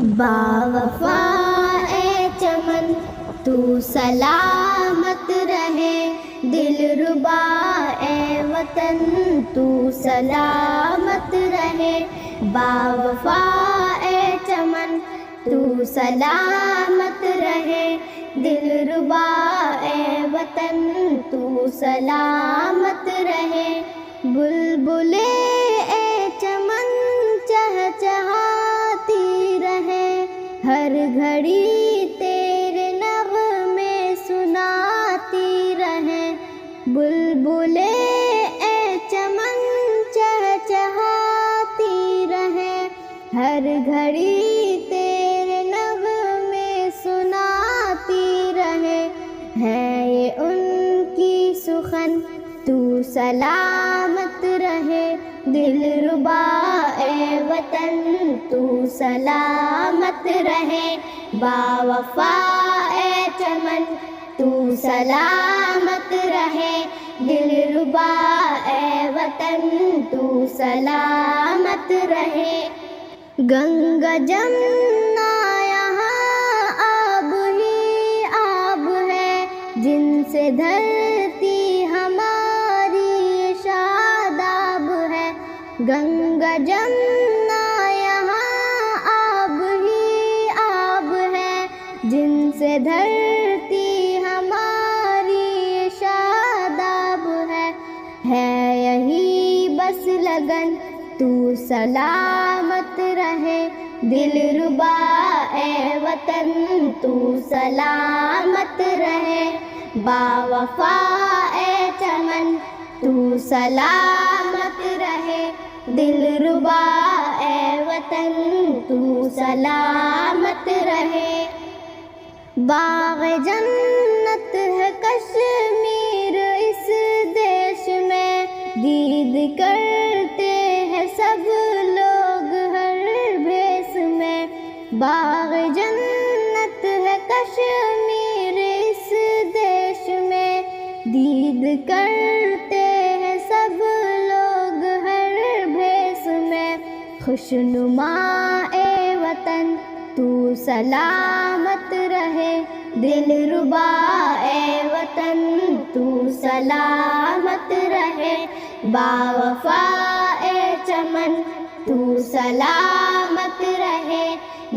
باوفا اے چمن تو سلامت رہے، دلربا اے وطن تو سلامت رہے، باوفا اے چمن تو سلامت رہے، دلربا اے وطن تو سلامت رہے، بلبلے اے چمن چہچہاتی رہے، ہر گھڑی تیرے نغمے سناتی رہے، بلبلے اے چمن چہچہاتی رہے، ہر گھڑی تیرے نغمے سناتی رہے، ہے یہ ان کی سخن تو سلامت رہے، دلربا اے وطن تو سلامت رہے، باوفا اے چمن تو سلامت رہے، دلربا اے وطن تو سلامت رہے، گنگا جمنا یہاں آب ہی آب ہے، جن سے دھرتی ہماری شاداب ہے، گنگا جمنا یہاں آب ہی آب ہے، جن سے دھرتی ہماری شاداب ہے یہی بس لگن تو سلامت رہے، دلربا اے وطن تو سلامت رہے، باوفا اے چمن تو سلامت رہے، دلربا اے وطن تو سلامت رہے، باغ جنت ہے کشمیر اس دیش میں، دید کرتے ہیں سب لوگ ہر بھیس میں، باغ جنت ہے کشمیر اس دیش میں، دید کرتے ہیں سب لوگ ہر بھیس میں، خوشنما اے وطن تو سلامت رہے، دلربا اے وطن تو سلامت رہے، باوفا اے چمن تو سلامت رہے،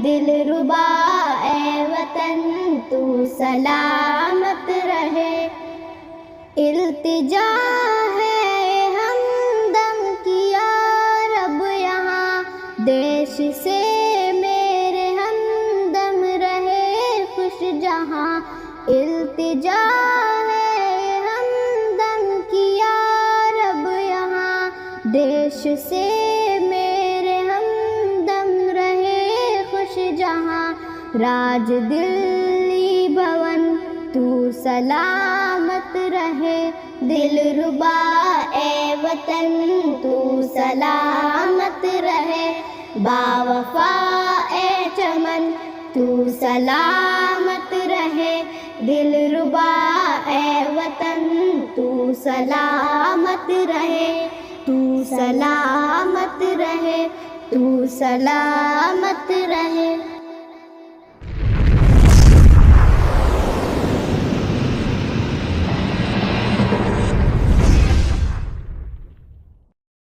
دلربا اے وطن تو سلامت رہے، التجا ہے ہمدم کی یا رب یہاں، دیش سے میرے ہمدم رہے خوش جہاں، التجا ہے ہمدم کی یا رب یہاں، دیش سے میرے ہمدم رہے خوش جہاں، راج دلی بھون تو سلامت رہے، دلربا اے وطن تو سلامت رہے، باوفا اے چمن تو سلامت رہے، دلربا اے وطن تو سلامت رہے، تو سلامت رہے، تو سلامت رہے۔